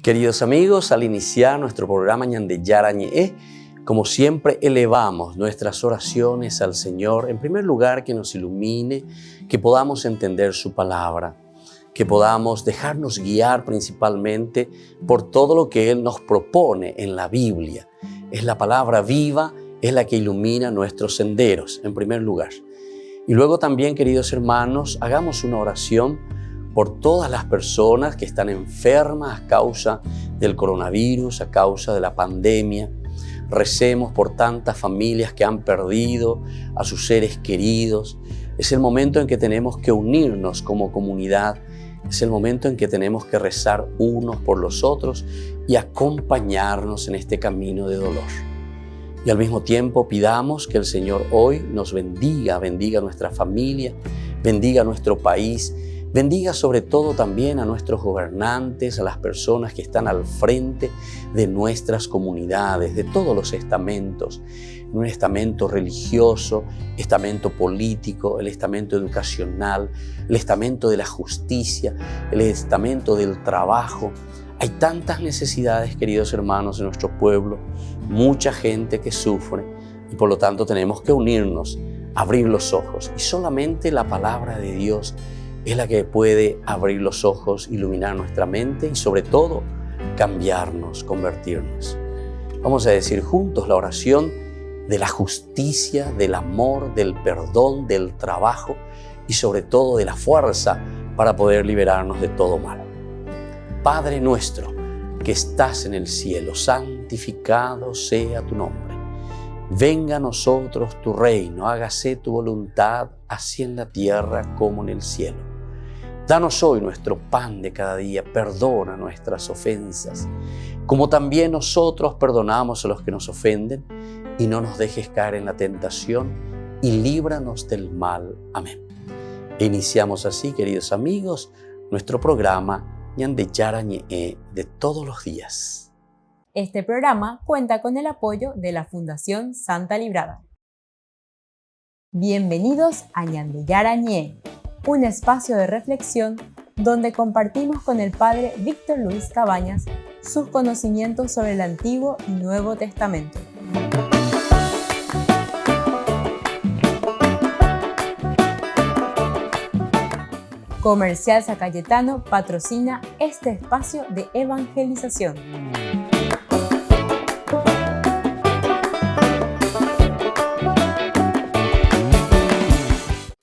Queridos amigos, al iniciar nuestro programa Ñande Yarañe, como siempre elevamos nuestras oraciones al Señor, en primer lugar que nos ilumine, que podamos entender su palabra, que podamos dejarnos guiar principalmente por todo lo que Él nos propone en la Biblia. Es la palabra viva, es la que ilumina nuestros senderos, en primer lugar. Y luego también, queridos hermanos, hagamos una oración por todas las personas que están enfermas a causa del coronavirus, a causa de la pandemia. Recemos por tantas familias que han perdido a sus seres queridos. Es el momento en que tenemos que unirnos como comunidad. Es el momento en que tenemos que rezar unos por los otros y acompañarnos en este camino de dolor. Y al mismo tiempo pidamos que el Señor hoy nos bendiga nuestra familia, bendiga nuestro país, bendiga sobre todo también a nuestros gobernantes, a las personas que están al frente de nuestras comunidades, de todos los estamentos, un estamento religioso, estamento político, el estamento educacional, el estamento de la justicia, el estamento del trabajo. Hay tantas necesidades, queridos hermanos, en nuestro pueblo, mucha gente que sufre y por lo tanto tenemos que unirnos, abrir los ojos y solamente la palabra de Dios es la que puede abrir los ojos, iluminar nuestra mente y sobre todo cambiarnos, convertirnos. Vamos a decir juntos la oración de la justicia, del amor, del perdón, del trabajo y sobre todo de la fuerza para poder liberarnos de todo mal. Padre nuestro que estás en el cielo, santificado sea tu nombre. Venga a nosotros tu reino, hágase tu voluntad, así en la tierra como en el cielo. Danos hoy nuestro pan de cada día, perdona nuestras ofensas, como también nosotros perdonamos a los que nos ofenden, y no nos dejes caer en la tentación, y líbranos del mal. Amén. E iniciamos así, queridos amigos, nuestro programa Ñande Yarañe de todos los días. Este programa cuenta con el apoyo de la Fundación Santa Librada. Bienvenidos a Ñande Yarañe, un espacio de reflexión donde compartimos con el Padre Víctor Luis Cabañas sus conocimientos sobre el Antiguo y Nuevo Testamento. Comercial San Cayetano patrocina este espacio de evangelización.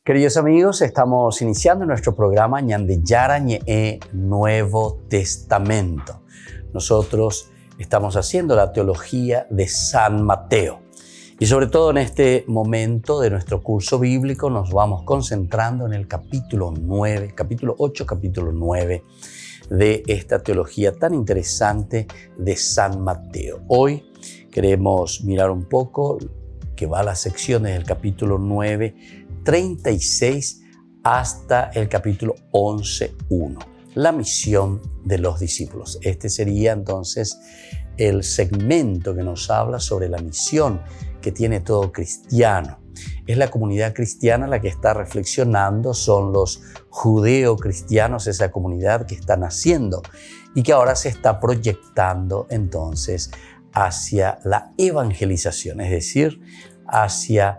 Queridos amigos, estamos iniciando nuestro programa Ñande Yarañe Nuevo Testamento. Nosotros estamos haciendo la teología de San Mateo. Y sobre todo en este momento de nuestro curso bíblico nos vamos concentrando en el capítulo 9 de esta teología tan interesante de San Mateo. Hoy queremos mirar un poco que va a las secciones del capítulo 9, 36 hasta el capítulo 11:1. La misión de los discípulos. Este sería entonces el segmento que nos habla sobre la misión que tiene todo cristiano. Es la comunidad cristiana la que está reflexionando, son los judeo-cristianos, esa comunidad que está naciendo y que ahora se está proyectando entonces hacia la evangelización, es decir, hacia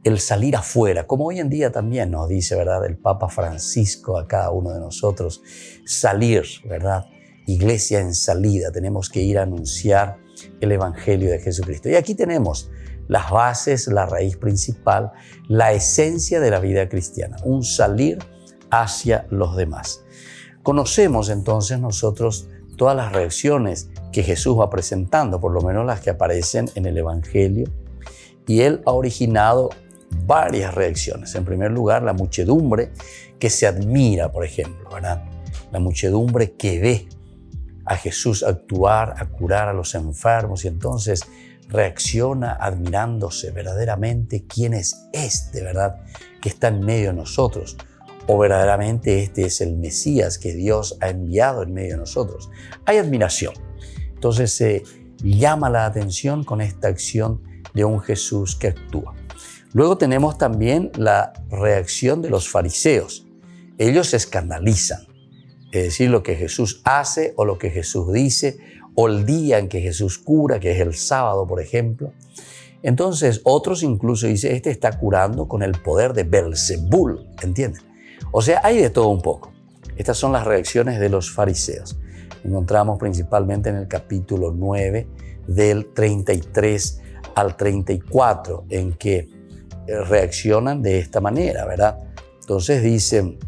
el salir afuera, como hoy en día también nos dice, ¿verdad?, el Papa Francisco a cada uno de nosotros, salir, ¿verdad? Iglesia en salida, tenemos que ir a anunciar el Evangelio de Jesucristo. Y aquí tenemos las bases, la raíz principal, la esencia de la vida cristiana, un salir hacia los demás. Conocemos entonces nosotros todas las reacciones que Jesús va presentando, por lo menos las que aparecen en el Evangelio, y Él ha originado varias reacciones. En primer lugar, la muchedumbre que se admira, por ejemplo, ¿verdad? La muchedumbre que ve a Jesús actuar, a curar a los enfermos y entonces reacciona admirándose verdaderamente quién es este, ¿verdad?, que está en medio de nosotros, o verdaderamente este es el Mesías que Dios ha enviado en medio de nosotros. Hay admiración. Entonces se llama la atención con esta acción de un Jesús que actúa. Luego tenemos también la reacción de los fariseos. Ellos se escandalizan. es decir, lo que Jesús hace o lo que Jesús dice, o el día en que Jesús cura, que es el sábado, por ejemplo. Entonces, otros incluso dicen, este está curando con el poder de Belzebul, ¿entienden? O sea, hay de todo un poco. Estas son las reacciones de los fariseos. Encontramos principalmente en el capítulo 9, del 33 al 34, en que reaccionan de esta manera, ¿verdad? Entonces dicen,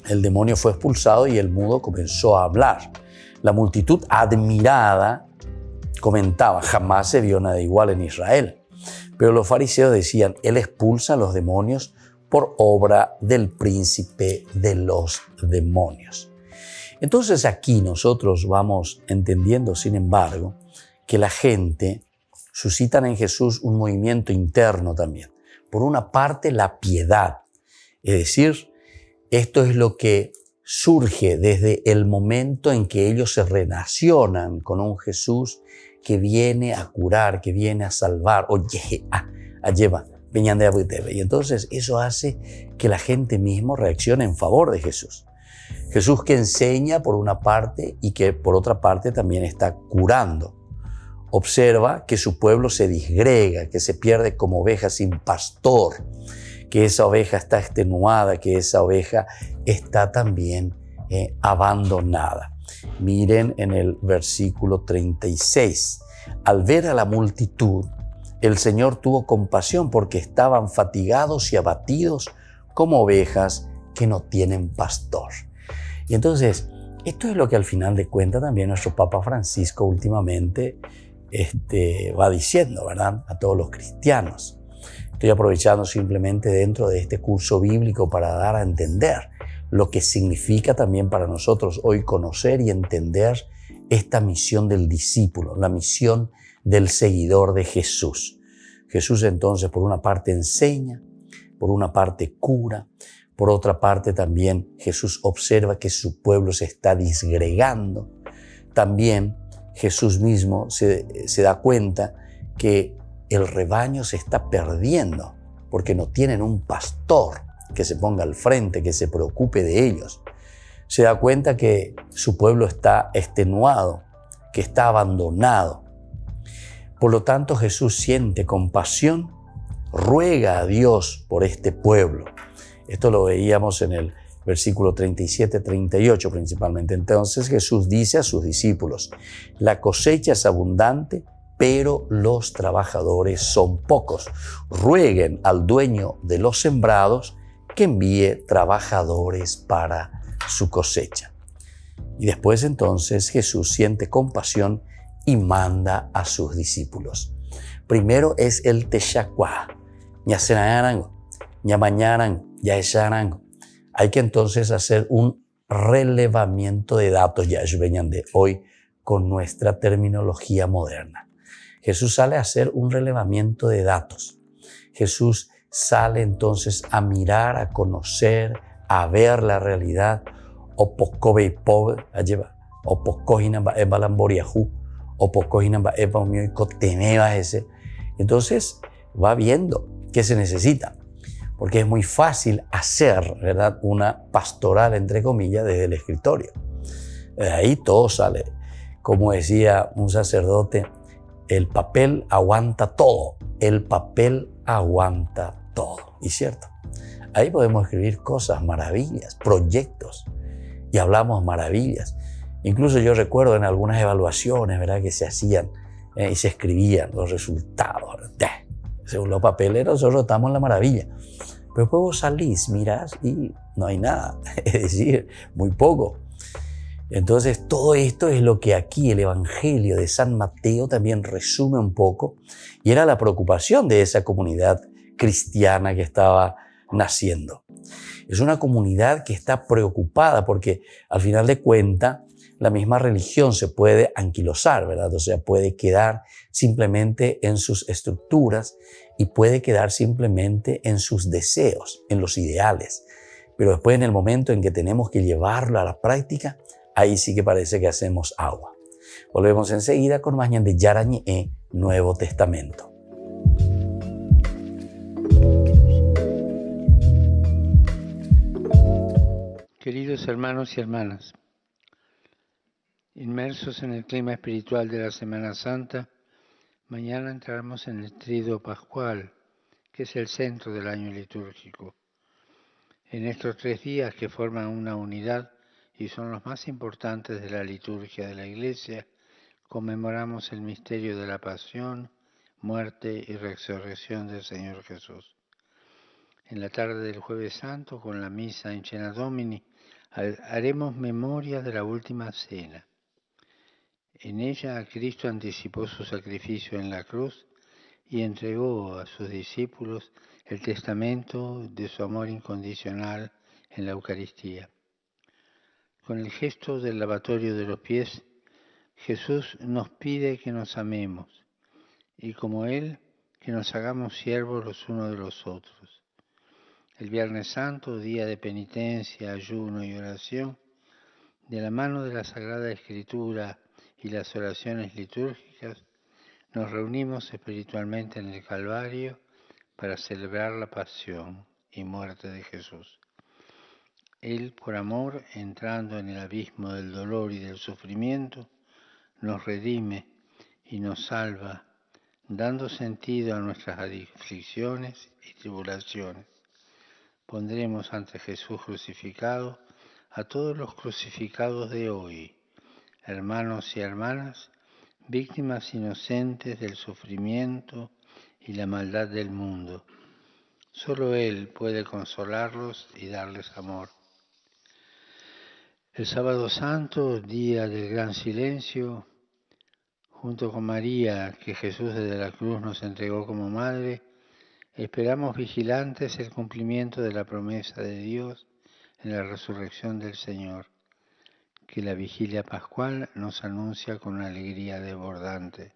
el demonio fue expulsado y el mudo comenzó a hablar. La multitud admirada comentaba, jamás se vio nada igual en Israel. Pero los fariseos decían, él expulsa a los demonios por obra del príncipe de los demonios. Entonces aquí nosotros vamos entendiendo, sin embargo, que la gente suscitan en Jesús un movimiento interno también. Por una parte, la piedad, es decir, esto es lo que surge desde el momento en que ellos se relacionan con un Jesús que viene a curar, que viene a salvar, a llevar. Y entonces eso hace que la gente mismo reaccione en favor de Jesús. Jesús que enseña por una parte y que por otra parte también está curando. Observa que su pueblo se disgrega, que se pierde como oveja sin pastor, que esa oveja está extenuada, que esa oveja está también abandonada. Miren en el versículo 36. Al ver a la multitud, el Señor tuvo compasión porque estaban fatigados y abatidos como ovejas que no tienen pastor. Y entonces, esto es lo que al final de cuentas también nuestro Papa Francisco últimamente va diciendo, ¿verdad? A todos los cristianos. Estoy aprovechando simplemente dentro de este curso bíblico para dar a entender lo que significa también para nosotros hoy conocer y entender esta misión del discípulo, la misión del seguidor de Jesús. Jesús entonces por una parte enseña, por una parte cura, por otra parte también Jesús observa que su pueblo se está disgregando. También Jesús mismo se da cuenta que el rebaño se está perdiendo porque no tienen un pastor que se ponga al frente, que se preocupe de ellos. Se da cuenta que su pueblo está extenuado, que está abandonado. Por lo tanto, Jesús siente compasión, ruega a Dios por este pueblo. Esto lo veíamos en el versículo 37-38 principalmente. Entonces Jesús dice a sus discípulos, la cosecha es abundante, pero los trabajadores son pocos. Rueguen al dueño de los sembrados que envíe trabajadores para su cosecha. Y después entonces Jesús siente compasión y manda a sus discípulos. Primero es el Texacuá, hay que entonces hacer un relevamiento de datos, ya venían de hoy con nuestra terminología moderna. Jesús sale a hacer un relevamiento de datos. Jesús sale entonces a mirar, a conocer, a ver la realidad. Entonces va viendo qué se necesita. Porque es muy fácil hacer, ¿verdad?, una pastoral, entre comillas, desde el escritorio. De ahí todo sale. Como decía un sacerdote, el papel aguanta todo. El papel aguanta todo. Y cierto, ahí podemos escribir cosas, maravillas, proyectos. Y hablamos maravillas. Incluso yo recuerdo en algunas evaluaciones, ¿verdad?, que se hacían y se escribían los resultados. Según los papeles, nosotros estamos en la maravilla. Pero después vos salís, mirás y no hay nada. Es decir, muy poco. Entonces, todo esto es lo que aquí el Evangelio de San Mateo también resume un poco. Y era la preocupación de esa comunidad cristiana que estaba naciendo. Es una comunidad que está preocupada porque, al final de cuentas, la misma religión se puede anquilosar, ¿verdad? O sea, puede quedar simplemente en sus estructuras y puede quedar simplemente en sus deseos, en los ideales. Pero después, en el momento en que tenemos que llevarlo a la práctica, ahí sí que parece que hacemos agua. Volvemos enseguida con más de Yarañé, Nuevo Testamento. Queridos hermanos y hermanas, Inmersos en el clima espiritual de la Semana Santa, mañana entramos en el Triduo Pascual, que es el centro del año litúrgico. En estos 3 días que forman una unidad y son los más importantes de la liturgia de la Iglesia, conmemoramos el misterio de la pasión, muerte y resurrección del Señor Jesús. En la tarde del Jueves Santo, con la misa en Cena Domini, haremos memoria de la última cena. En ella Cristo anticipó su sacrificio en la cruz y entregó a sus discípulos el testamento de su amor incondicional en la Eucaristía. Con el gesto del lavatorio de los pies, Jesús nos pide que nos amemos y como Él, que nos hagamos siervos los unos de los otros. El Viernes Santo, día de penitencia, ayuno y oración, de la mano de la Sagrada Escritura y las oraciones litúrgicas, nos reunimos espiritualmente en el Calvario para celebrar la pasión y muerte de Jesús. Él, por amor, entrando en el abismo del dolor y del sufrimiento, nos redime y nos salva, dando sentido a nuestras aflicciones y tribulaciones. Pondremos ante Jesús crucificado a todos los crucificados de hoy, hermanos y hermanas, víctimas inocentes del sufrimiento y la maldad del mundo. Solo Él puede consolarlos y darles amor. El Sábado Santo, día del Gran Silencio, junto con María, que Jesús desde la cruz nos entregó como madre, esperamos vigilantes el cumplimiento de la promesa de Dios en la resurrección del Señor, que la vigilia pascual nos anuncia con una alegría desbordante.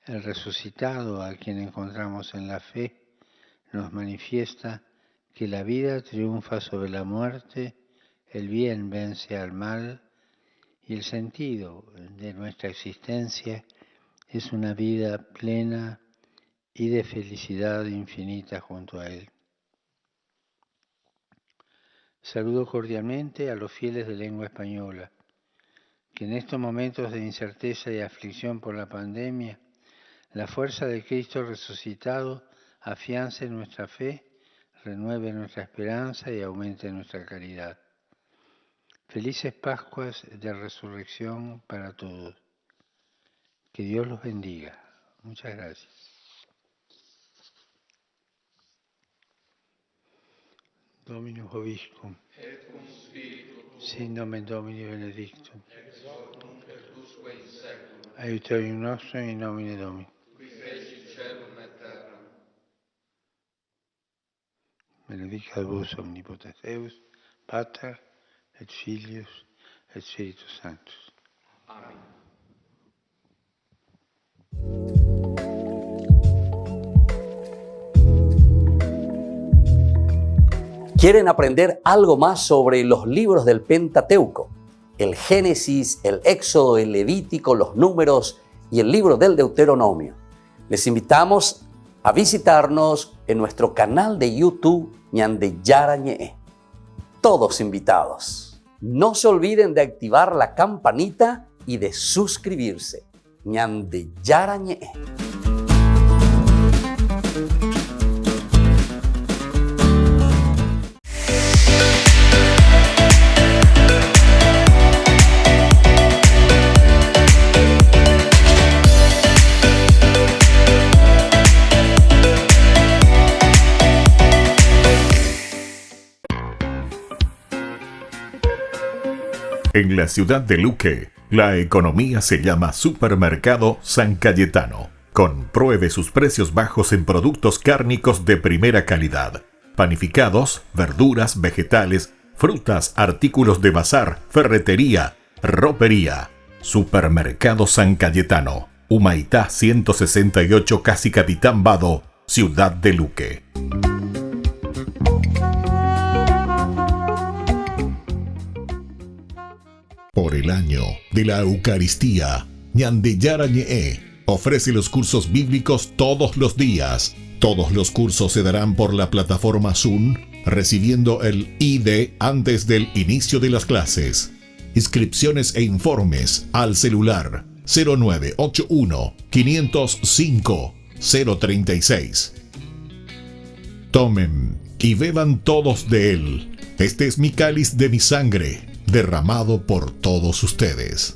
El resucitado, a quien encontramos en la fe, nos manifiesta que la vida triunfa sobre la muerte, el bien vence al mal y el sentido de nuestra existencia es una vida plena y de felicidad infinita junto a Él. Saludo cordialmente a los fieles de lengua española, que en estos momentos de incerteza y aflicción por la pandemia, la fuerza de Cristo resucitado afiance nuestra fe, renueve nuestra esperanza y aumente nuestra caridad. Felices Pascuas de Resurrección para todos. Que Dios los bendiga. Muchas gracias. Dominus Vobiscum. Et cum spiritu tuo. Sin nomen Domini benedictum. Ex hoc nunc et usque in seculum. Aiutorium nostrum in nomine Domini. Qui fecit caelum et terram. Benedicat vos omnipotens Deus, Pater et Filius et Spiritus Sanctus. Amén. ¿Quieren aprender algo más sobre los libros del Pentateuco? El Génesis, el Éxodo, el Levítico, los Números y el libro del Deuteronomio. Les invitamos a visitarnos en nuestro canal de YouTube Ñande Yarañe. Todos invitados. No se olviden de activar la campanita y de suscribirse. Ñande Yarañe. En la ciudad de Luque, la economía se llama Supermercado San Cayetano. Compruebe sus precios bajos en productos cárnicos de primera calidad. Panificados, verduras, vegetales, frutas, artículos de bazar, ferretería, ropería. Supermercado San Cayetano. Humaitá 168, Casi Capitán Vado, ciudad de Luque. Por el año de la Eucaristía, Ñande Yarañe ofrece los cursos bíblicos todos los días. Todos los cursos se darán por la plataforma Zoom, recibiendo el ID antes del inicio de las clases. Inscripciones e informes al celular 0981 505 036. Tomen y beban todos de él. Este es mi cáliz de mi sangre, derramado por todos ustedes.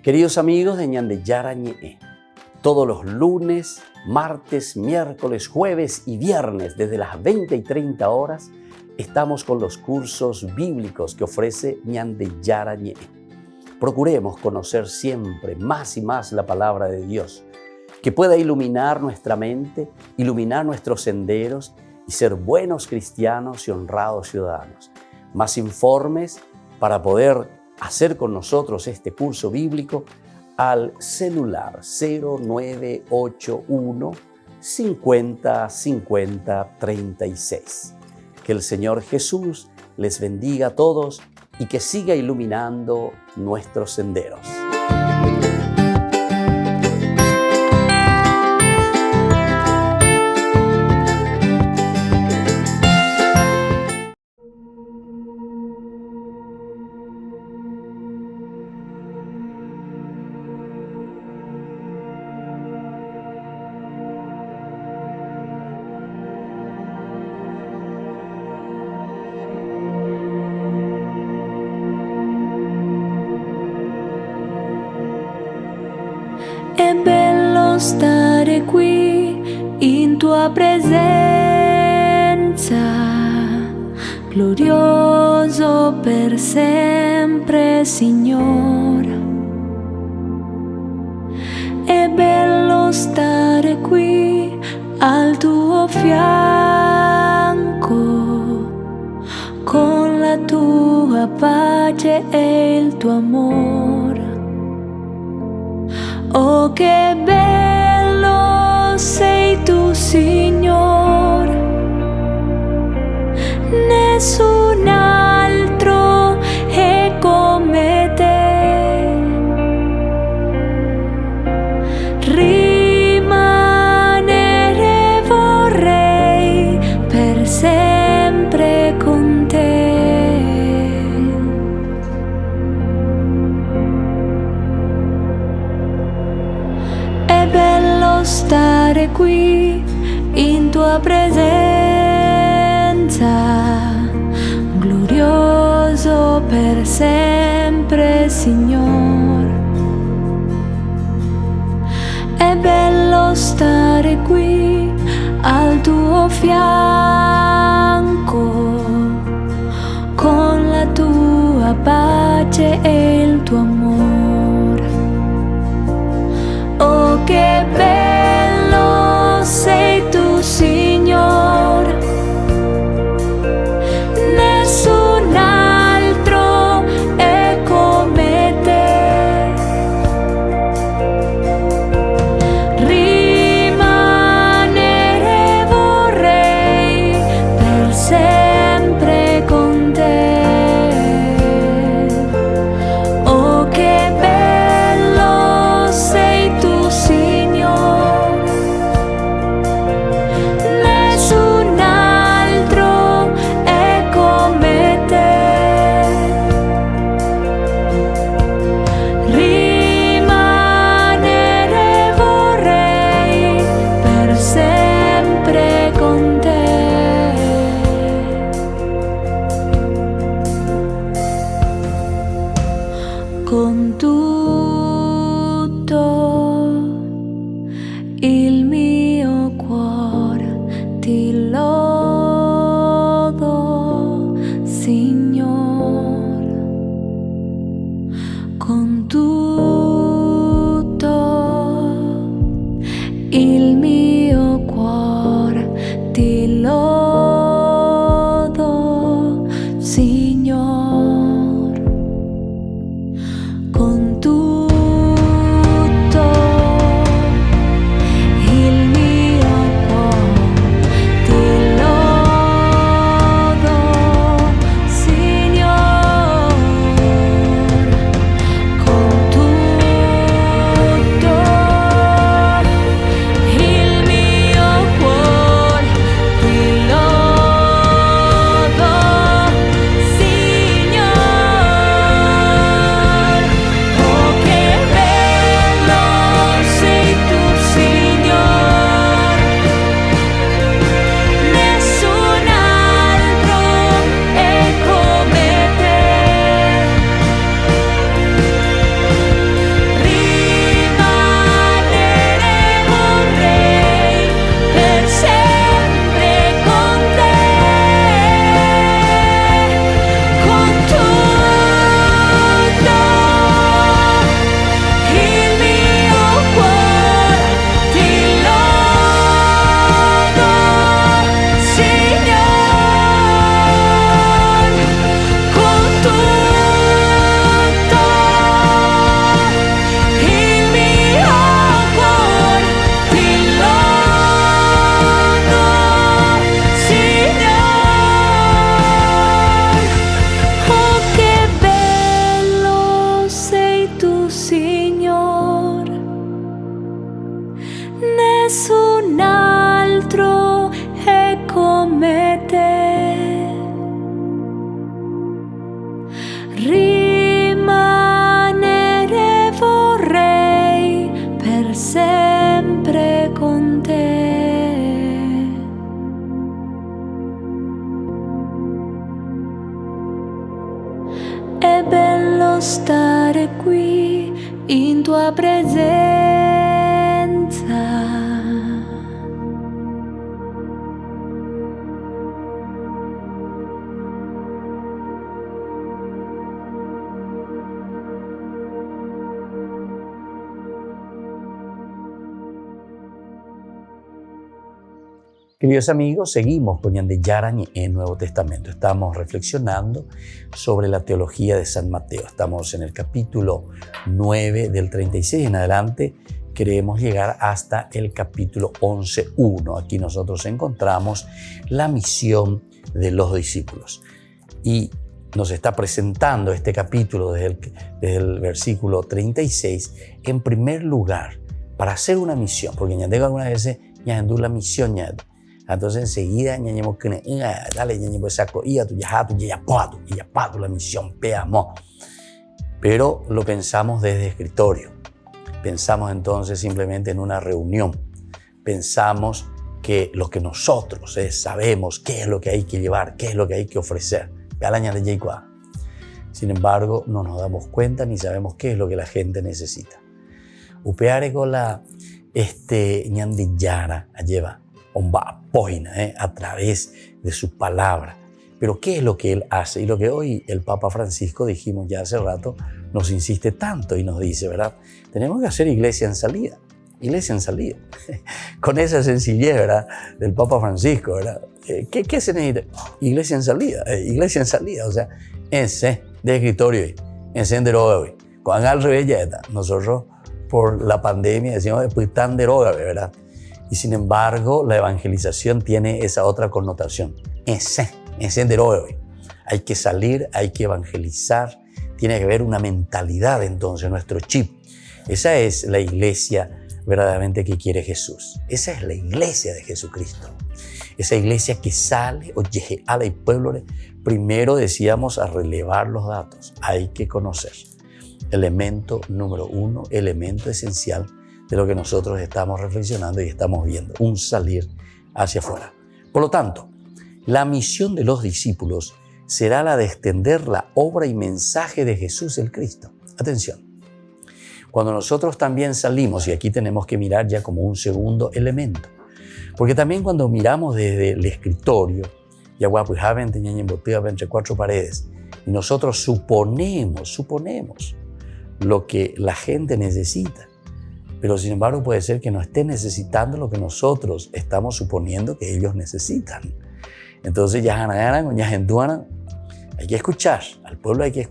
Queridos amigos de Ñande Yarañe, todos los lunes, martes, miércoles, jueves y viernes desde las 20 y 30 horas estamos con los cursos bíblicos que ofrece Ñande Yarañe. Procuremos conocer siempre más y más la palabra de Dios, que pueda iluminar nuestra mente, iluminar nuestros senderos y ser buenos cristianos y honrados ciudadanos. Más informes para poder hacer con nosotros este curso bíblico al celular 0981 50 50 36. Que el Señor Jesús les bendiga a todos y que siga iluminando nuestros senderos. È bello stare qui in tua presenza, glorioso per sempre, Signore. È bello stare qui al tuo fianco, con la tua pace e il tuo amore. Oh, che bello sei tu, Signore, nessun altro è come te. Rimanere vorrei per sempre con te. È bello stare qui in tua presenza, glorioso per sempre, Signore. È bello stare qui al tuo fianco, con la tua pace e il tuo amore. Oh, che bello sei tu, Signore, nessun altro è come te. Rimanere vorrei per sempre con te. Oh, che rimanere vorrei per sempre con te. È bello stare qui in tua presenza. Queridos amigos, seguimos con Ñande Yarañe en el Nuevo Testamento. Estamos reflexionando sobre la teología de San Mateo. Estamos en el capítulo 9 del 36 en adelante. Queremos llegar hasta el capítulo 11:1. Aquí nosotros encontramos la misión de los discípulos. Y nos está presentando este capítulo desde el versículo 36 en primer lugar para hacer una misión. Porque Ñande algunas veces Ñande la misión Ñande. Entonces enseguida ñañemos que dale ñañemos saco y a tu ya la misión peamo. Pero lo pensamos desde escritorio. Pensamos entonces simplemente en una reunión. Pensamos que lo que nosotros sabemos qué es lo que hay que llevar, qué es lo que hay que ofrecer. Sin embargo, no nos damos cuenta ni sabemos qué es lo que la gente necesita. Upeare con la Ñande Yara lleva a través de su palabra. Pero ¿qué es lo que él hace? Y lo que hoy el Papa Francisco, dijimos ya hace rato, nos insiste tanto y nos dice, ¿verdad? Tenemos que hacer iglesia en salida. Iglesia en salida. Con esa sencillez, ¿verdad? Del Papa Francisco, ¿verdad? ¿Qué se necesita? Iglesia en salida. Iglesia en salida. O sea, ese de escritorio, ese en droga, hoy. Cuando al revés ya está. Nosotros, por la pandemia, decimos, pues tan droga, ¿verdad? Y sin embargo, la evangelización tiene esa otra connotación. Encender hoy. Hay que salir, hay que evangelizar. Tiene que haber una mentalidad entonces, nuestro chip. Esa es la iglesia verdaderamente que quiere Jesús. Esa es la iglesia de Jesucristo. Esa iglesia que sale, oye, a la pueblo, primero decíamos a relevar los datos. Hay que conocer. Elemento número 1, elemento esencial de lo que nosotros estamos reflexionando y estamos viendo, un salir hacia afuera. Por lo tanto, la misión de los discípulos será la de extender la obra y mensaje de Jesús el Cristo. Atención, cuando nosotros también salimos, y aquí tenemos que mirar ya como un segundo elemento, porque también cuando miramos desde el escritorio, ya entre cuatro paredes, y nosotros suponemos lo que la gente necesita, pero sin embargo puede ser que no esté necesitando lo que nosotros estamos suponiendo que ellos necesitan. Entonces hay que escuchar, al pueblo hay que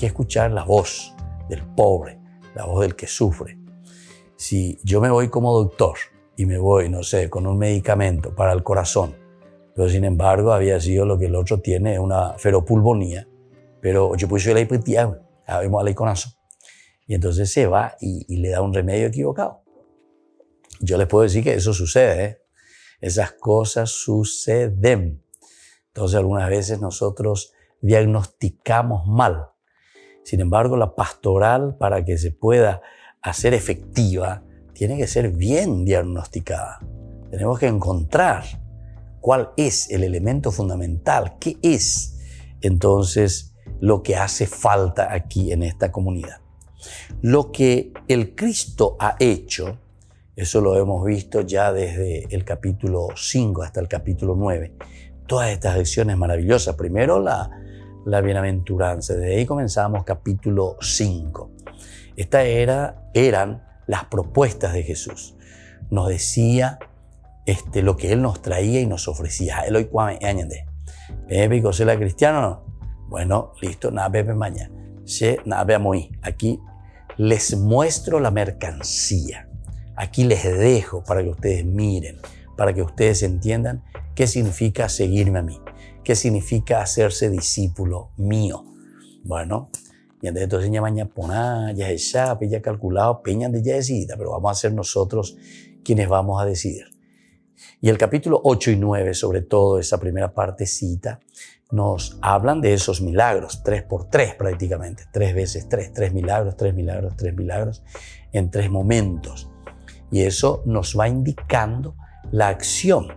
escuchar la voz del pobre, la voz del que sufre. Si yo me voy como doctor y me voy, no sé, con un medicamento para el corazón, pero sin embargo había sido lo que el otro tiene, una feropulmonía, pero yo puse la hipotia, vemos al corazón. Y entonces se va y le da un remedio equivocado. Yo les puedo decir que eso sucede, Esas cosas suceden. Entonces algunas veces nosotros diagnosticamos mal. Sin embargo, la pastoral, para que se pueda hacer efectiva, tiene que ser bien diagnosticada. Tenemos que encontrar cuál es el elemento fundamental, qué es entonces lo que hace falta aquí en esta comunidad. Lo que el Cristo ha hecho, eso lo hemos visto ya desde el capítulo 5 hasta el capítulo 9. Todas estas lecciones maravillosas. Primero la bienaventuranza. Desde ahí comenzamos capítulo 5. Estas eran las propuestas de Jesús. Nos decía lo que Él nos traía y nos ofrecía. Eloy cuame añade. Pepe la cristiano no. Bueno, listo, nada pepe mañana. Se nada veamos ahí. Aquí les muestro la mercancía. Aquí les dejo para que ustedes miren, para que ustedes entiendan qué significa seguirme a mí, qué significa hacerse discípulo mío. Bueno, y entonces ya mañana ya es ya calculado, peña de ya decidida, pero vamos a ser nosotros quienes vamos a decidir. Y el capítulo 8 y 9, sobre todo esa primera partecita, nos hablan de esos milagros, 3x3 prácticamente, 3 veces 3 milagros, 3 milagros, 3 milagros en 3 momentos. Y eso nos va indicando la acción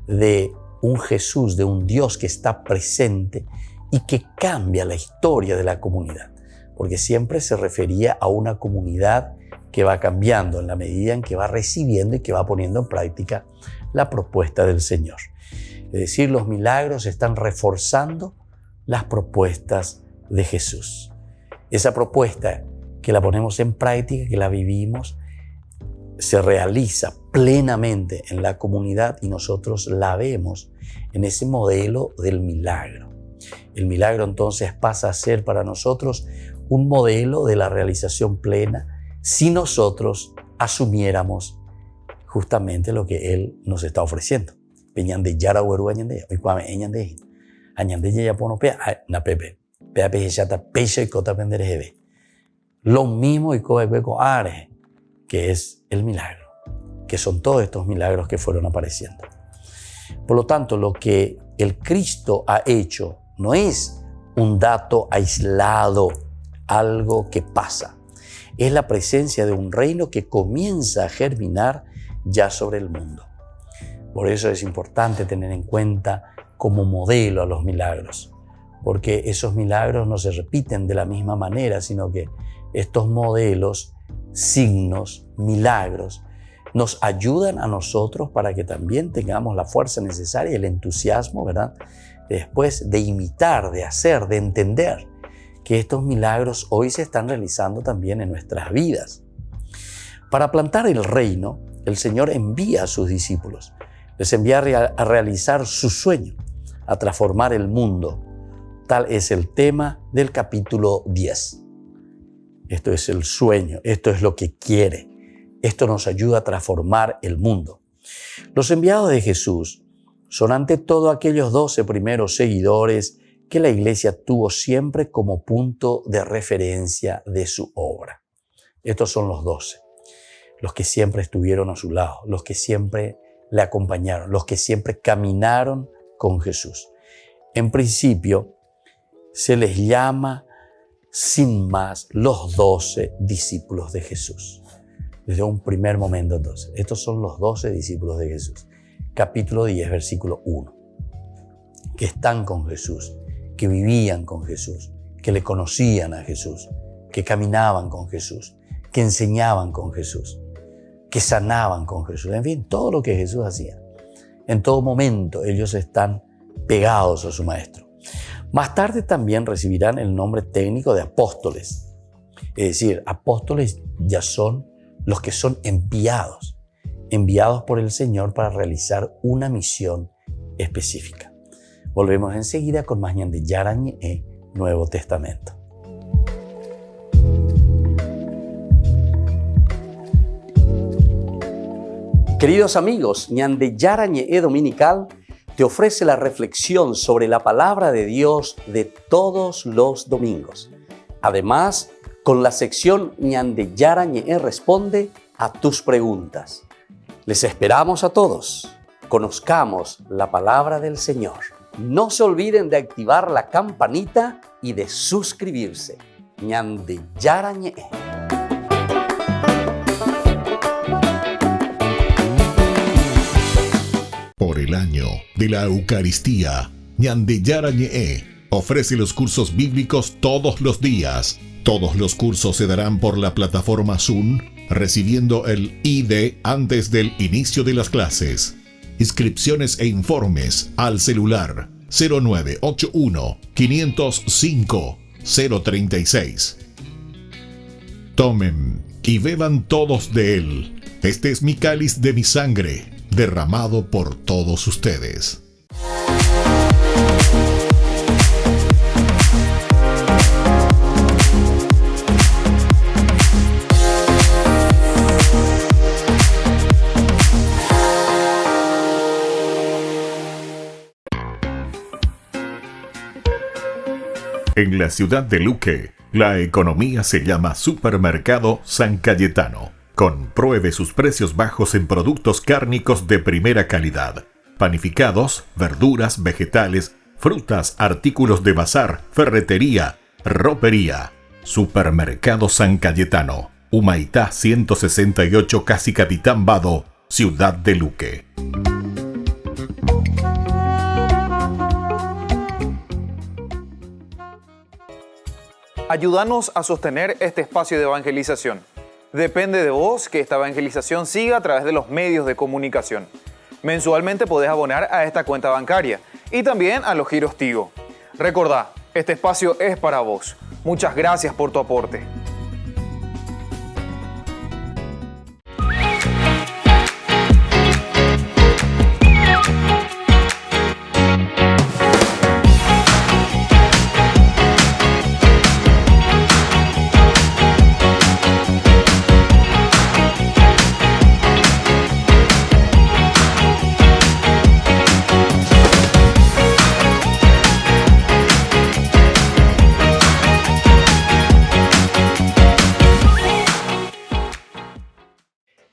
de un Jesús, de un Dios que está presente y que cambia la historia de la comunidad, porque siempre se refería a una comunidad que va cambiando en la medida en que va recibiendo y que va poniendo en práctica la propuesta del Señor. Es decir, los milagros están reforzando las propuestas de Jesús. Esa propuesta que la ponemos en práctica, que la vivimos, se realiza plenamente en la comunidad y nosotros la vemos en ese modelo del milagro. El milagro entonces pasa a ser para nosotros un modelo de la realización plena si nosotros asumiéramos justamente lo que Él nos está ofreciendo. Peñande yara hueru añande, oicuame eñande, añande ya pono pea na pepe, pea peje chata peche y cota penderejebe. Lo mismo y coeco are, que es el milagro, que son todos estos milagros que fueron apareciendo. Por lo tanto, lo que el Cristo ha hecho no es un dato aislado, algo que pasa. Es la presencia de un reino que comienza a germinar ya sobre el mundo. Por eso es importante tener en cuenta como modelo a los milagros, porque esos milagros no se repiten de la misma manera, sino que estos modelos, signos, milagros, nos ayudan a nosotros para que también tengamos la fuerza necesaria y el entusiasmo, ¿verdad? Después de imitar, de hacer, de entender que estos milagros hoy se están realizando también en nuestras vidas. Para plantar el reino, el Señor envía a sus discípulos. Les envía a realizar su sueño, a transformar el mundo. Tal es el tema del capítulo 10. Esto es el sueño, esto es lo que quiere. Esto nos ayuda a transformar el mundo. Los enviados de Jesús son ante todo aquellos 12 primeros seguidores que la Iglesia tuvo siempre como punto de referencia de su obra. Estos son los 12, los que siempre estuvieron a su lado, los que siempre le acompañaron, los que siempre caminaron con Jesús. En principio, se les llama sin más los 12 discípulos de Jesús. Desde un primer momento entonces, estos son los 12 discípulos de Jesús. Capítulo 10, versículo 1. Que están con Jesús, que vivían con Jesús, que le conocían a Jesús, que caminaban con Jesús, que enseñaban con Jesús, que sanaban con Jesús. En fin, todo lo que Jesús hacía. En todo momento ellos están pegados a su Maestro. Más tarde también recibirán el nombre técnico de apóstoles. Es decir, apóstoles ya son los que son enviados por el Señor para realizar una misión específica. Volvemos enseguida con más ñande Yarañe, Nuevo Testamento. Queridos amigos, ñande Yarañe Dominical te ofrece la reflexión sobre la palabra de Dios de todos los domingos. Además, con la sección ñande Yarañe responde a tus preguntas. Les esperamos a todos. Conozcamos la palabra del Señor. No se olviden de activar la campanita y de suscribirse. ñande Yarañe. Por el año de la Eucaristía, ñande Yarañe ofrece los cursos bíblicos todos los días. Todos los cursos se darán por la plataforma Zoom, recibiendo el ID antes del inicio de las clases. Inscripciones e informes al celular 0981 505 036. Tomen y beban todos de él. Este es mi cáliz de mi sangre, derramado por todos ustedes. En la ciudad de Luque, la economía se llama Supermercado San Cayetano. Compruebe sus precios bajos en productos cárnicos de primera calidad. Panificados, verduras, vegetales, frutas, artículos de bazar, ferretería, ropería. Supermercado San Cayetano, Humaitá 168, Casi Capitán Vado, Ciudad de Luque. Ayúdanos a sostener este espacio de evangelización. Depende de vos que esta evangelización siga a través de los medios de comunicación. Mensualmente podés abonar a esta cuenta bancaria y también a los giros Tigo. Recordá, este espacio es para vos. Muchas gracias por tu aporte.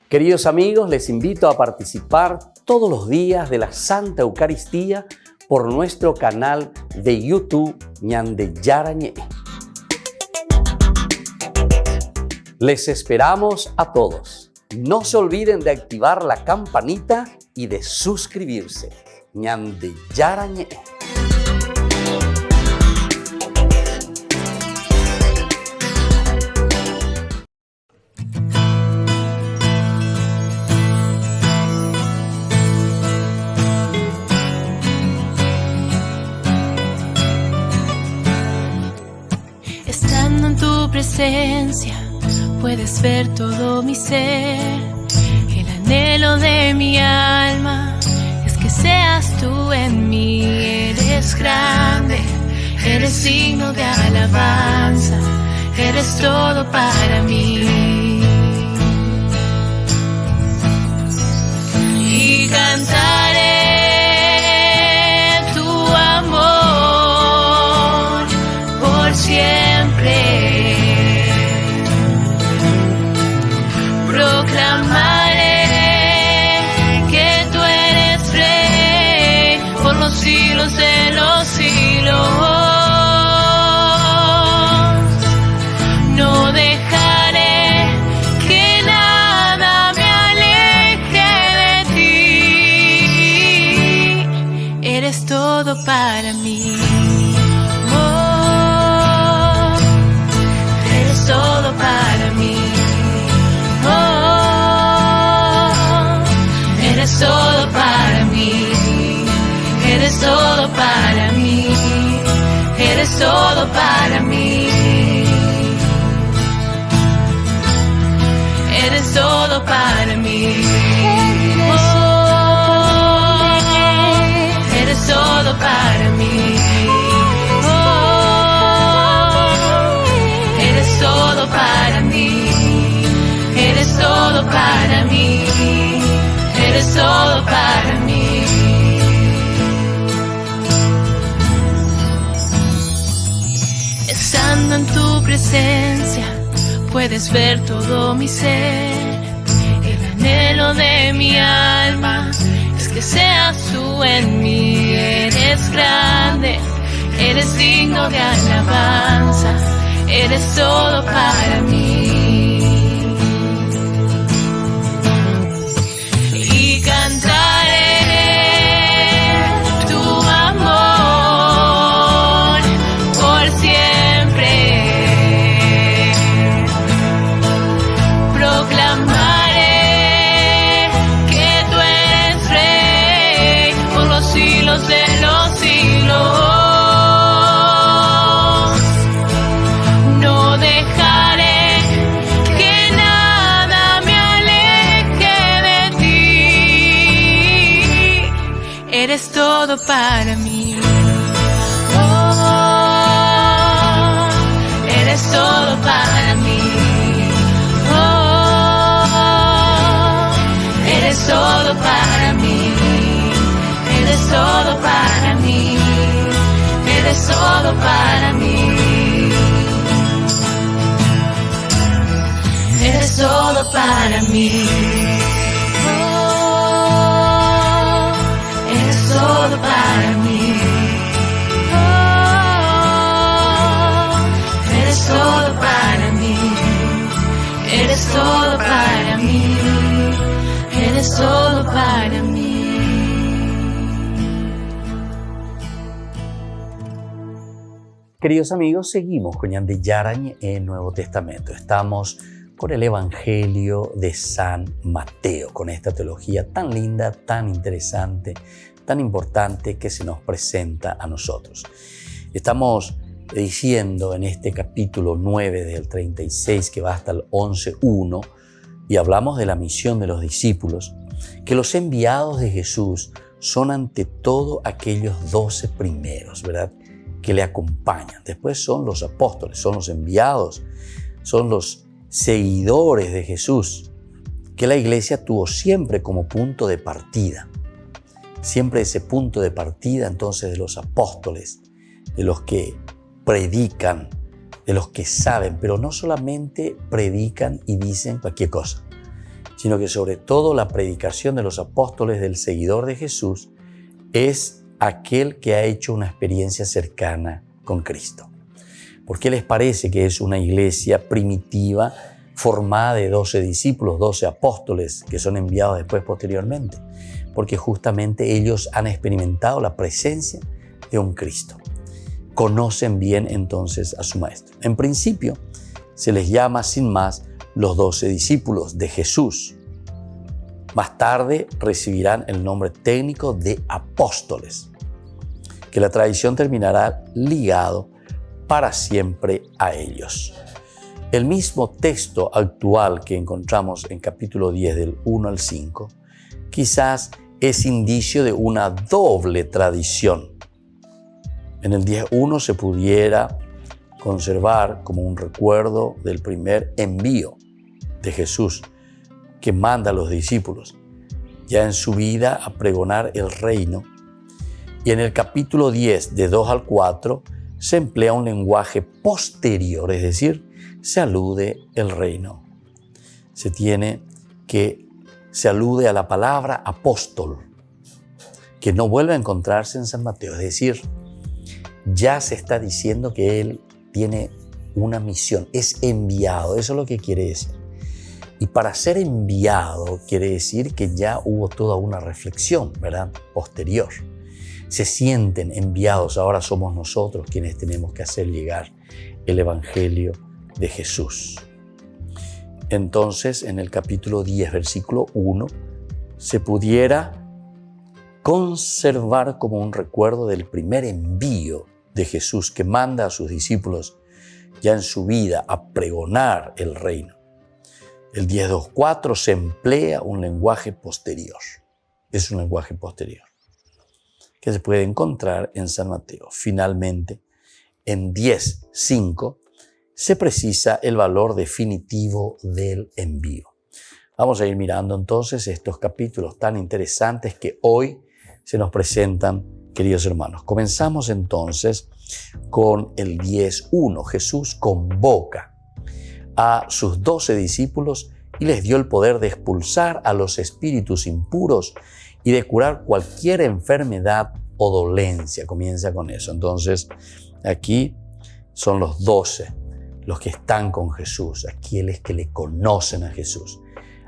Queridos amigos, les invito a participar todos los días de la Santa Eucaristía por nuestro canal de YouTube Ñande Yarañé. Les esperamos a todos. No se olviden de activar la campanita y de suscribirse. Ñande Yarañé. Presencia, puedes ver todo mi ser. El anhelo de mi alma es que seas tú en mí. Eres grande, eres digno de alabanza, eres todo para mí. Y cantaré tu amor por siempre. Proclamaré que tú eres rey por los siglos de los siglos. No dejaré que nada me aleje de ti. Eres todo para mí. Oh, eres todo para mí. Eres todo para mí, eres todo para mí, eres todo para mí, eres todo para mí, oh, eres todo para mí, oh, eres todo para mí, eres todo para mí. Eres todo para mí. Estando en tu presencia, puedes ver todo mi ser. El anhelo de mi alma es que seas tú en mí. Eres grande, eres digno de alabanza, eres todo para mí. Cantaré tu amor por siempre. Proclamaré que tú eres rey por los siglos de los siglos. No dejaré que nada me aleje de ti. Eres todo para mí. Oh, eres todo para mí. Oh, eres todo para mí. Eres todo para mí. Eres todo para mí. Eres todo para mí. Oh, eres todo para mí. Queridos amigos, seguimos con Ñande Yarañe en Nuevo Testamento. Estamos con el Evangelio de San Mateo, con esta teología tan linda, tan interesante, tan importante que se nos presenta a nosotros. Estamos diciendo en este capítulo 9 del 36 que va hasta el 11:1 y hablamos de la misión de los discípulos, que los enviados de Jesús son ante todo aquellos 12 primeros, ¿verdad?, que le acompañan. Después son los apóstoles, son los enviados, son los seguidores de Jesús, que la iglesia tuvo siempre como punto de partida. Siempre ese punto de partida entonces de los apóstoles, de los que predican, de los que saben, pero no solamente predican y dicen cualquier cosa, sino que sobre todo la predicación de los apóstoles del seguidor de Jesús es aquel que ha hecho una experiencia cercana con Cristo. ¿Por qué les parece que es una iglesia primitiva formada de 12 discípulos, 12 apóstoles que son enviados después posteriormente? Porque justamente ellos han experimentado la presencia de un Cristo. Conocen bien entonces a su maestro. En principio se les llama sin más los 12 discípulos de Jesús. Más tarde recibirán el nombre técnico de apóstoles, que la tradición terminará ligado para siempre a ellos. El mismo texto actual que encontramos en capítulo 10 del 1 al 5 quizás es indicio de una doble tradición. En el 10:1 se pudiera conservar como un recuerdo del primer envío de Jesús que manda a los discípulos ya en su vida a pregonar el reino. Y en el capítulo 10 de 2 al 4 se emplea un lenguaje posterior, es decir, se alude el reino. Se alude a la palabra apóstol, que no vuelve a encontrarse en San Mateo, es decir, ya se está diciendo que él tiene una misión, es enviado, eso es lo que quiere decir. Y para ser enviado quiere decir que ya hubo toda una reflexión, ¿verdad?, posterior. Se sienten enviados, ahora somos nosotros quienes tenemos que hacer llegar el Evangelio de Jesús. Entonces, en el capítulo 10, versículo 1, se pudiera conservar como un recuerdo del primer envío de Jesús que manda a sus discípulos ya en su vida a pregonar el reino. El 10.2.4 se emplea un lenguaje posterior. Es un lenguaje posterior que se puede encontrar en San Mateo. Finalmente, en 10.5 se precisa el valor definitivo del envío. Vamos a ir mirando entonces estos capítulos tan interesantes que hoy se nos presentan, queridos hermanos. Comenzamos entonces con el 10.1. Jesús convoca a sus 12 discípulos y les dio el poder de expulsar a los espíritus impuros y de curar cualquier enfermedad o dolencia. Comienza con eso. Entonces, aquí son los 12, los que están con Jesús, aquellos que le conocen a Jesús,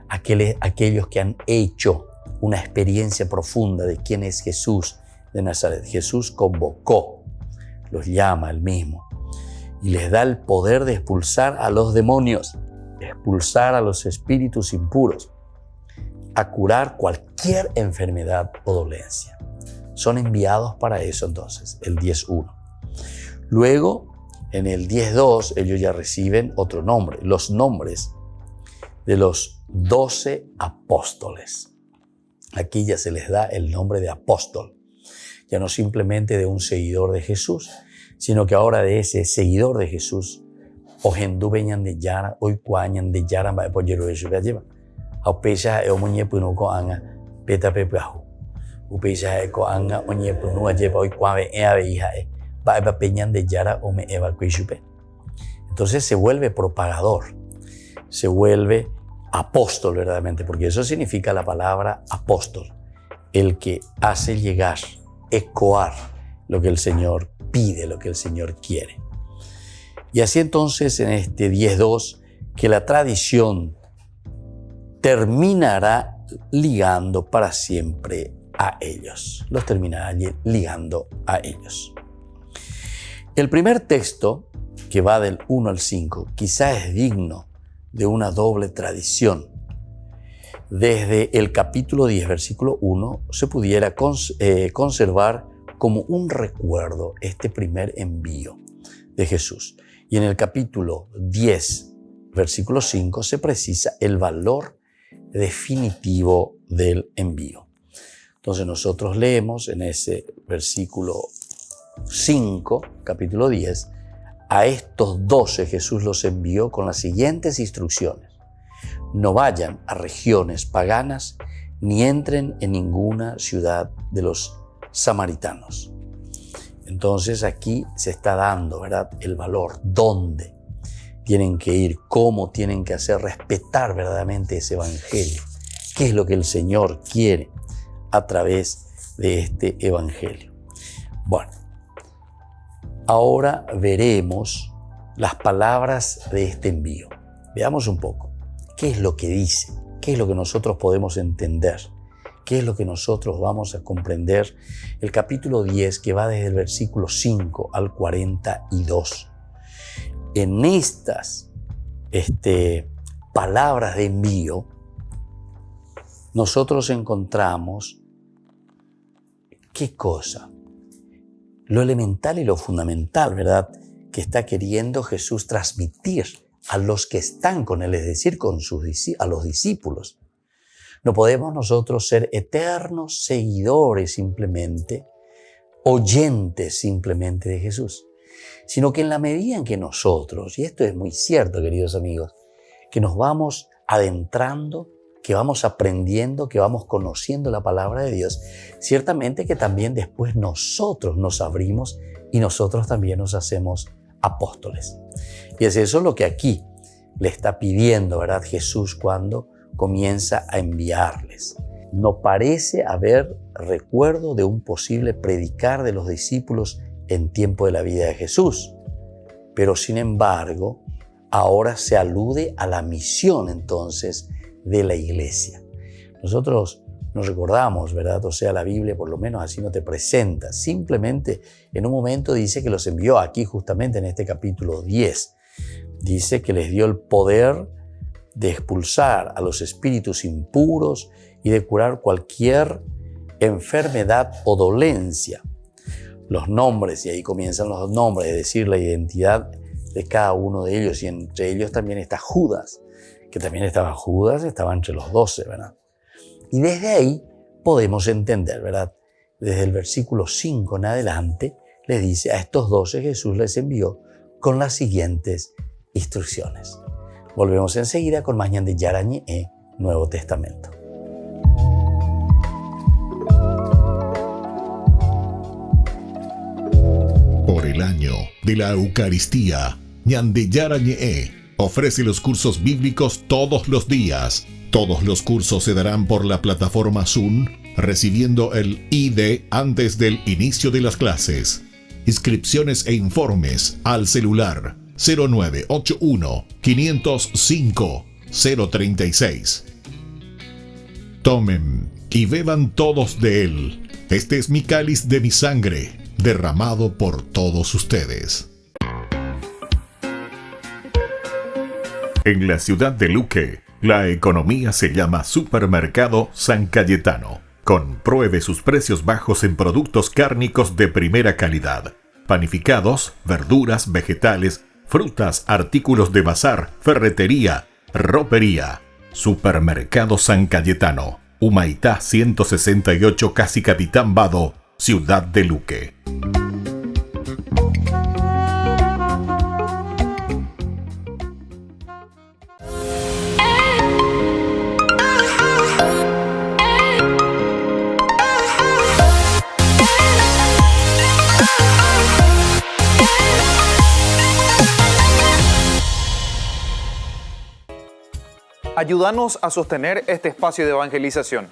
aquellos que han hecho una experiencia profunda de quién es Jesús de Nazaret. Jesús convocó, los llama él mismo y les da el poder de expulsar a los demonios, expulsar a los espíritus impuros, a curar cualquier enfermedad o dolencia. Son enviados para eso entonces, el 10.1. Luego, en el 10.2, ellos ya reciben otro nombre, los nombres de los 12 apóstoles. Aquí ya se les da el nombre de apóstol, ya no simplemente de un seguidor de Jesús, sino que ahora de ese seguidor de Jesús, ojenduve Ñande Yara, hoy cuañan de Yara va por Jerusalén va lleva. Aupecha e omuñe puno ko anga peta pepahu. Upecha e ko anga oñe puno lleva hoy cuave e ave hija e va a peñan de Yara o me eva cuishupe. Entonces se vuelve propagador, se vuelve apóstol verdaderamente, porque eso significa la palabra apóstol, el que hace llegar, ecoar lo que el Señor pide, lo que el Señor quiere. Y así entonces en este 10.2 que la tradición terminará ligando para siempre a ellos. Los terminará ligando a ellos. El primer texto, que va del 1 al 5, quizá es digno de una doble tradición. Desde el capítulo 10, versículo 1, se pudiera conservar como un recuerdo este primer envío de Jesús. Y en el capítulo 10, versículo 5, se precisa el valor definitivo del envío. Entonces nosotros leemos en ese versículo 5, capítulo 10, a estos 12 Jesús los envió con las siguientes instrucciones: no vayan a regiones paganas ni entren en ninguna ciudad de los samaritanos. Entonces aquí se está dando, ¿verdad?, el valor, dónde tienen que ir, cómo tienen que hacer, respetar verdaderamente ese evangelio, qué es lo que el Señor quiere a través de este evangelio. Bueno, ahora veremos las palabras de este envío. Veamos un poco qué es lo que dice, qué es lo que nosotros podemos entender, qué es lo que nosotros vamos a comprender. El capítulo 10, que va desde el versículo 5 al 42. En estas palabras de envío, nosotros encontramos ¿qué cosa? Lo elemental y lo fundamental, ¿verdad?, que está queriendo Jesús transmitir a los que están con él, es decir, a los discípulos. No podemos nosotros ser eternos seguidores simplemente, oyentes simplemente de Jesús, sino que en la medida en que nosotros, y esto es muy cierto, queridos amigos, que nos vamos adentrando, que vamos aprendiendo, que vamos conociendo la palabra de Dios, ciertamente que también después nosotros nos abrimos y nosotros también nos hacemos apóstoles. Y es eso lo que aquí le está pidiendo, ¿verdad?, Jesús cuando comienza a enviarles. No parece haber recuerdo de un posible predicar de los discípulos en tiempo de la vida de Jesús, pero sin embargo, ahora se alude a la misión entonces de la iglesia. Nosotros nos recordamos, ¿verdad? O sea, la Biblia por lo menos así no te presenta. Simplemente en un momento dice que los envió aquí justamente en este capítulo 10. Dice que les dio el poder de expulsar a los espíritus impuros y de curar cualquier enfermedad o dolencia. Los nombres, y ahí comienzan los nombres, es decir, la identidad de cada uno de ellos, y entre ellos también está Judas, que también estaba entre los 12, ¿verdad? Y desde ahí podemos entender, ¿verdad? Desde el versículo 5 en adelante, les dice a estos 12 Jesús les envió con las siguientes instrucciones. Volvemos enseguida con más Ñande Yarañe, Nuevo Testamento. Por el año de la Eucaristía, Ñande Yarañe ofrece los cursos bíblicos todos los días. Todos los cursos se darán por la plataforma Zoom, recibiendo el ID antes del inicio de las clases. Inscripciones e informes al celular 0981 505 036. Tomen y beban todos de él. Este es mi cáliz de mi sangre, derramado por todos ustedes. En la ciudad de Luque, la economía se llama Supermercado San Cayetano. Compruebe sus precios bajos en productos cárnicos de primera calidad. Panificados, verduras, vegetales, frutas, artículos de bazar, ferretería, ropería. Supermercado San Cayetano. Humaitá 168, Casi Capitán Vado, ciudad de Luque. Ayúdanos a sostener este espacio de evangelización.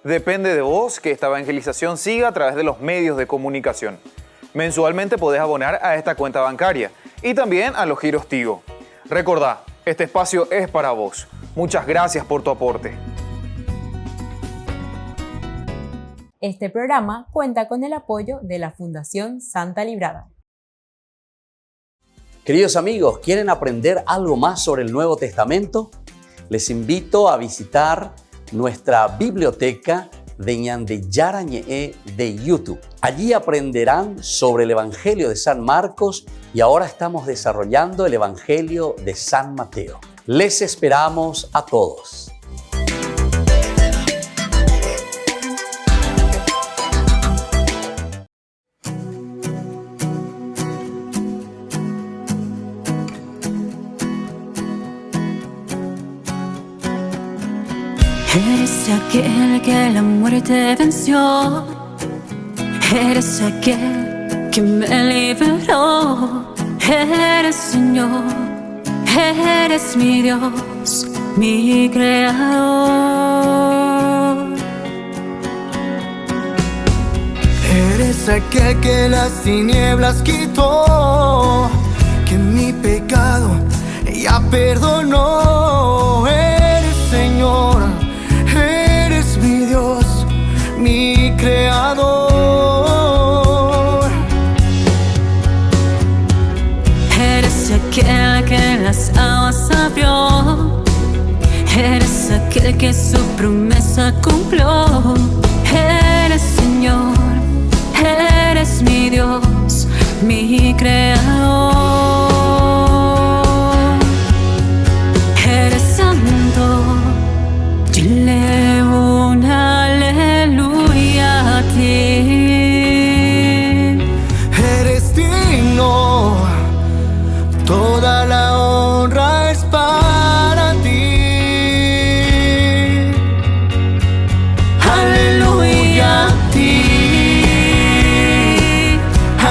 Depende de vos que esta evangelización siga a través de los medios de comunicación. Mensualmente podés abonar a esta cuenta bancaria y también a los giros Tigo. Recordá, este espacio es para vos. Muchas gracias por tu aporte. Este programa cuenta con el apoyo de la Fundación Santa Librada. Queridos amigos, ¿quieren aprender algo más sobre el Nuevo Testamento? Les invito a visitar nuestra biblioteca de Ñande Yarañe de YouTube. Allí aprenderán sobre el Evangelio de San Marcos y ahora estamos desarrollando el Evangelio de San Mateo. Les esperamos a todos. Eres aquel que la muerte venció. Eres aquel que me liberó. Eres Señor, eres mi Dios, mi Creador. Eres aquel que las tinieblas quitó, que mi pecado ya perdonó. Eres Señor, eres mi Dios, mi Creador. Eres aquel que las aguas abrió. Eres aquel que su promesa cumplió. Eres Señor, eres mi Dios, mi Creador. Eres santo, yo elevo un aleluya a ti. Eres digno, toda la honra es para ti. Aleluya a ti.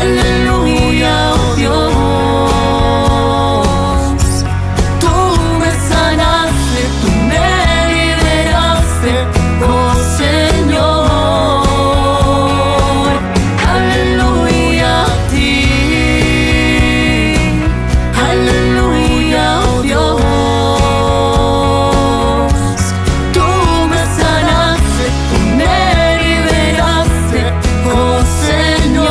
Aleluya, oh Dios. Tú me sanaste, tú me liberaste, oh Señor. Aleluya a ti. Aleluya, oh Dios. Tú me sanaste, tú me liberaste, oh Señor.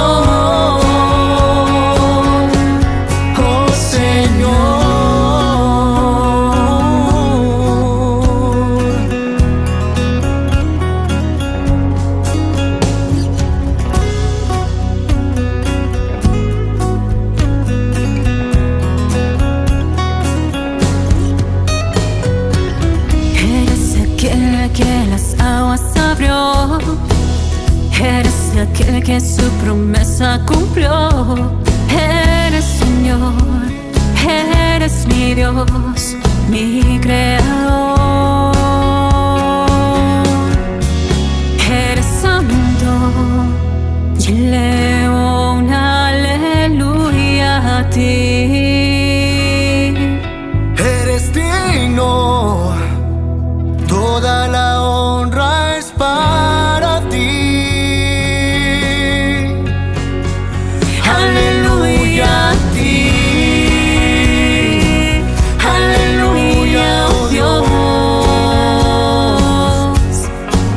Eres aquel que las aguas abrió. Eres aquel que su promesa cumplió. Eres Señor, eres mi Dios, mi Creador. Eres santo, yo elevo un aleluya a ti. Eres digno, toda la honra es para ti. Aleluya a ti. Aleluya, oh Dios.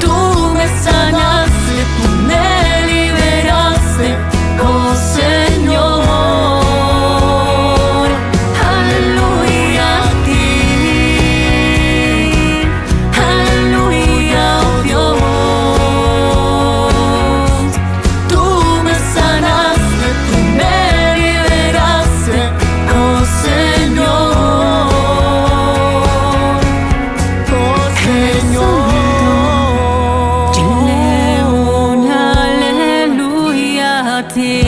Tú me sanaste, tú me liberaste, oh Señor. Aleluya a ti. Aleluya, oh Dios. Tú me sanaste, tú me liberaste, oh Señor. Oh Señor. Yo elevo un aleluya a ti.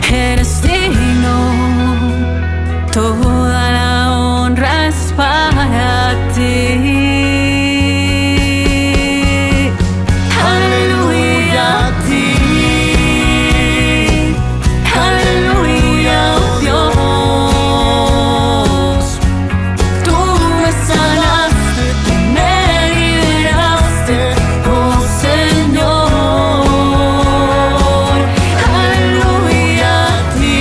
Eres digno, toda la honra es para ti. Aleluya a ti. Aleluya, oh Dios. Tú me sanaste, tú me liberaste, oh Señor. Aleluya a ti.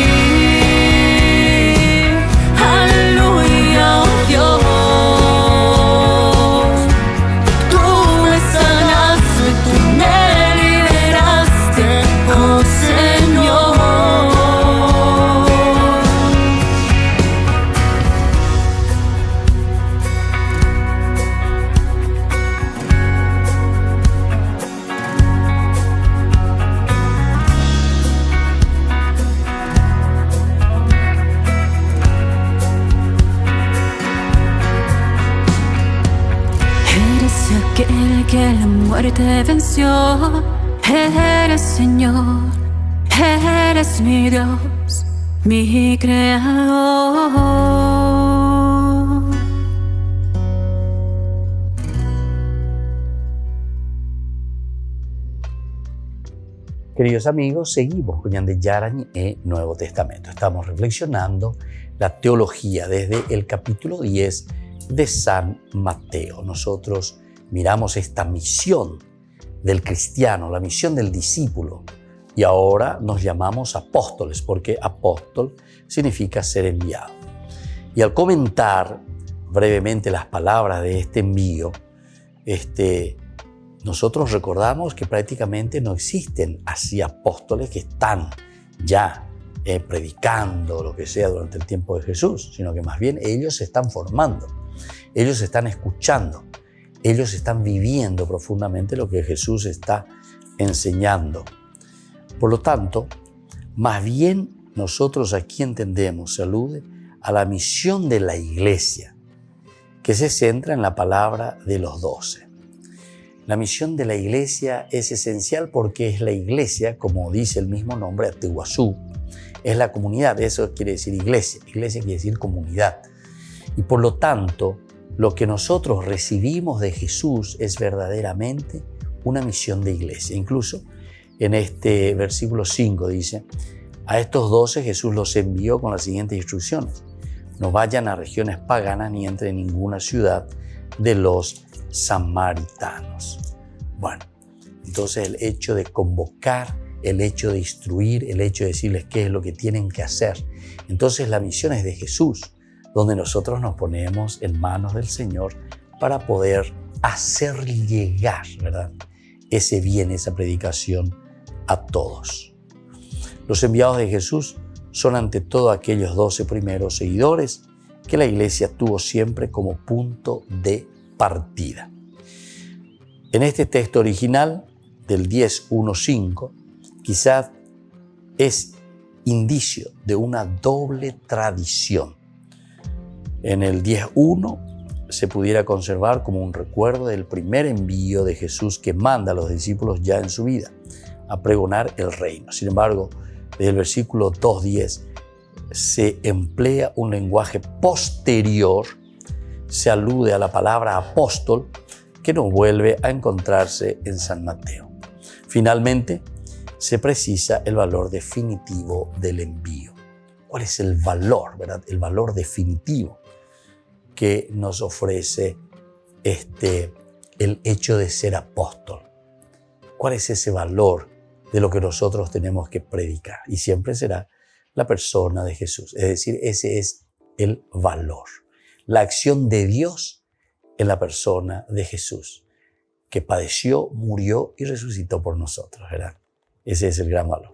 muerte venció. Eres Señor, eres mi Dios, mi Creador. Queridos amigos, seguimos con Ñande Yarañe Nuevo Testamento. Estamos reflexionando la teología desde el capítulo 10 de San Mateo. Nosotros miramos esta misión del cristiano, la misión del discípulo, y ahora nos llamamos apóstoles, porque apóstol significa ser enviado. Y al comentar brevemente las palabras de este envío, nosotros recordamos que prácticamente no existen así apóstoles que están ya predicando lo que sea durante el tiempo de Jesús, sino que más bien ellos se están formando, ellos están escuchando, ellos están viviendo profundamente lo que Jesús está enseñando. Por lo tanto, más bien nosotros aquí entendemos, se alude a la misión de la iglesia, que se centra en la palabra de los 12. La misión de la iglesia es esencial porque es la iglesia, como dice el mismo nombre, Atiguazú, es la comunidad, eso quiere decir iglesia, iglesia quiere decir comunidad. Y por lo tanto, lo que nosotros recibimos de Jesús es verdaderamente una misión de iglesia. Incluso en este versículo 5 dice, a estos 12 Jesús los envió con las siguientes instrucciones. No vayan a regiones paganas ni entren en ninguna ciudad de los samaritanos. Bueno, entonces el hecho de convocar, el hecho de instruir, el hecho de decirles qué es lo que tienen que hacer. Entonces la misión es de Jesús, donde nosotros nos ponemos en manos del Señor para poder hacer llegar, ¿verdad?, ese bien, esa predicación a todos. Los enviados de Jesús son ante todo aquellos 12 primeros seguidores que la iglesia tuvo siempre como punto de partida. En este texto original del 10:1-5, quizás es indicio de una doble tradición. En el 10:1 se pudiera conservar como un recuerdo del primer envío de Jesús que manda a los discípulos ya en su vida a pregonar el reino. Sin embargo, desde el versículo 2:10 se emplea un lenguaje posterior, se alude a la palabra apóstol que no vuelve a encontrarse en San Mateo. Finalmente, se precisa el valor definitivo del envío. ¿Cuál es el valor, verdad? El valor definitivo que nos ofrece el hecho de ser apóstol. ¿Cuál es ese valor de lo que nosotros tenemos que predicar? Y siempre será la persona de Jesús. Es decir, ese es el valor. La acción de Dios en la persona de Jesús, que padeció, murió y resucitó por nosotros, ¿verdad? Ese es el gran valor.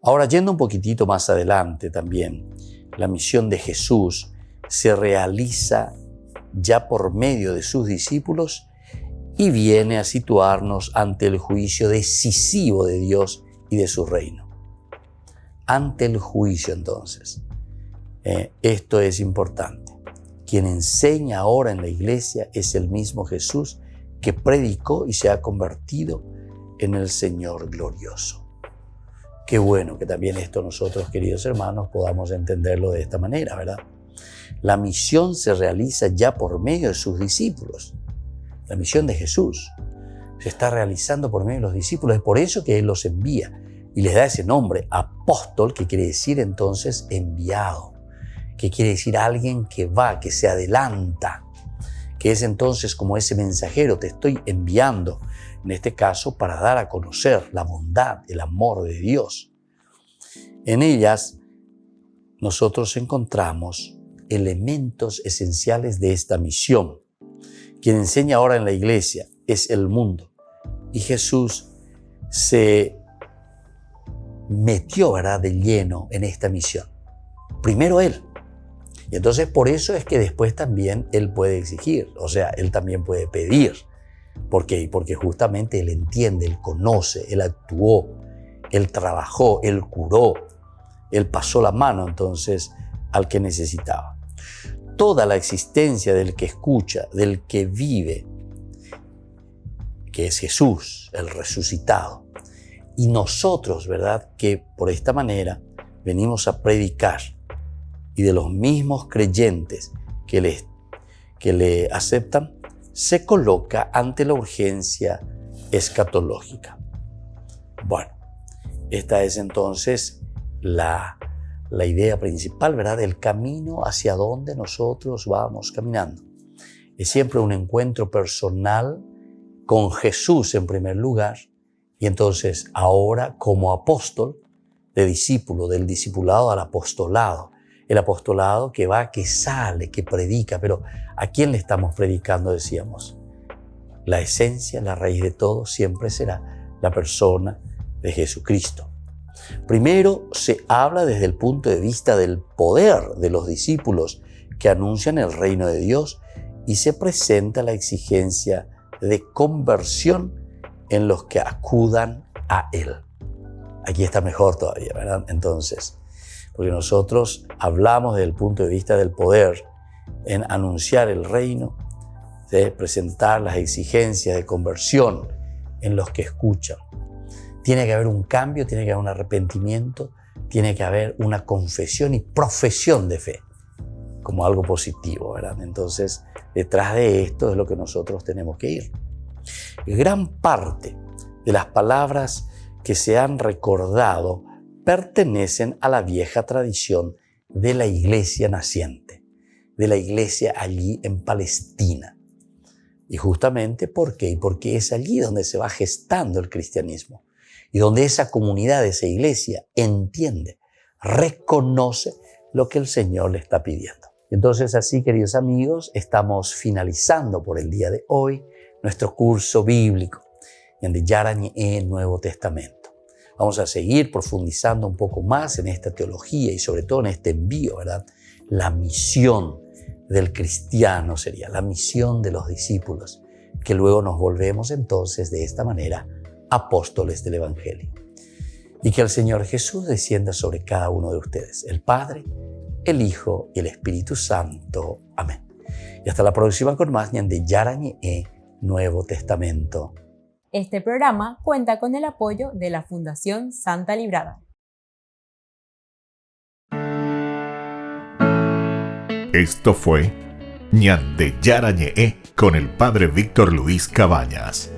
Ahora, yendo un poquitito más adelante también, la misión de Jesús se realiza ya por medio de sus discípulos y viene a situarnos ante el juicio decisivo de Dios y de su reino. Ante el juicio, entonces, esto es importante. Quien enseña ahora en la iglesia es el mismo Jesús que predicó y se ha convertido en el Señor glorioso. Qué bueno que también esto nosotros, queridos hermanos, podamos entenderlo de esta manera, ¿verdad? La misión se realiza ya por medio de sus discípulos. La misión de Jesús se está realizando por medio de los discípulos. Es por eso que Él los envía y les da ese nombre, apóstol, que quiere decir entonces enviado, que quiere decir alguien que va, que se adelanta, que es entonces como ese mensajero, te estoy enviando, en este caso para dar a conocer la bondad, el amor de Dios. En ellas nosotros encontramos elementos esenciales de esta misión. Quien enseña ahora en la iglesia es el mundo. Y Jesús se metió, ¿verdad?, de lleno en esta misión. Primero Él. Y entonces por eso es que después también Él puede exigir, o sea, Él también puede pedir. ¿Por qué? Porque justamente Él entiende, Él conoce, Él actuó, Él trabajó, Él curó, Él pasó la mano entonces al que necesitaba. Toda la existencia del que escucha, del que vive, que es Jesús, el resucitado. Y nosotros, ¿verdad?, que por esta manera venimos a predicar, y de los mismos creyentes que le aceptan, se coloca ante la urgencia escatológica. Bueno, esta es entonces la idea principal, ¿verdad?, del camino hacia donde nosotros vamos caminando. Es siempre un encuentro personal con Jesús en primer lugar, y entonces ahora como apóstol, de discípulo, del discipulado al apostolado. El apostolado que va, que sale, que predica. Pero ¿a quién le estamos predicando? Decíamos. La esencia, la raíz de todo siempre será la persona de Jesucristo. Primero se habla desde el punto de vista del poder de los discípulos que anuncian el reino de Dios, y se presenta la exigencia de conversión en los que acudan a Él. Aquí está mejor todavía, ¿verdad? Entonces, porque nosotros hablamos desde el punto de vista del poder en anunciar el reino, de presentar las exigencias de conversión en los que escuchan. Tiene que haber un cambio, tiene que haber un arrepentimiento, tiene que haber una confesión y profesión de fe como algo positivo, ¿verdad? Entonces, detrás de esto es lo que nosotros tenemos que ir. Gran parte de las palabras que se han recordado pertenecen a la vieja tradición de la iglesia naciente, de la iglesia allí en Palestina. Y justamente ¿por qué? Porque es allí donde se va gestando el cristianismo y donde esa comunidad, esa iglesia entiende, reconoce lo que el Señor le está pidiendo. Entonces así, queridos amigos, estamos finalizando por el día de hoy nuestro curso bíblico en el Nuevo Testamento. Vamos a seguir profundizando un poco más en esta teología y sobre todo en este envío, ¿verdad? La misión del cristiano sería la misión de los discípulos, que luego nos volvemos entonces de esta manera apóstoles del Evangelio. Y que el Señor Jesús descienda sobre cada uno de ustedes, el Padre, el Hijo y el Espíritu Santo. Amén. Y hasta la próxima con más de Yarañe Nuevo Testamento. Este programa cuenta con el apoyo de la Fundación Santa Librada. Esto fue Ñande Yarañe con el Padre Víctor Luis Cabañas.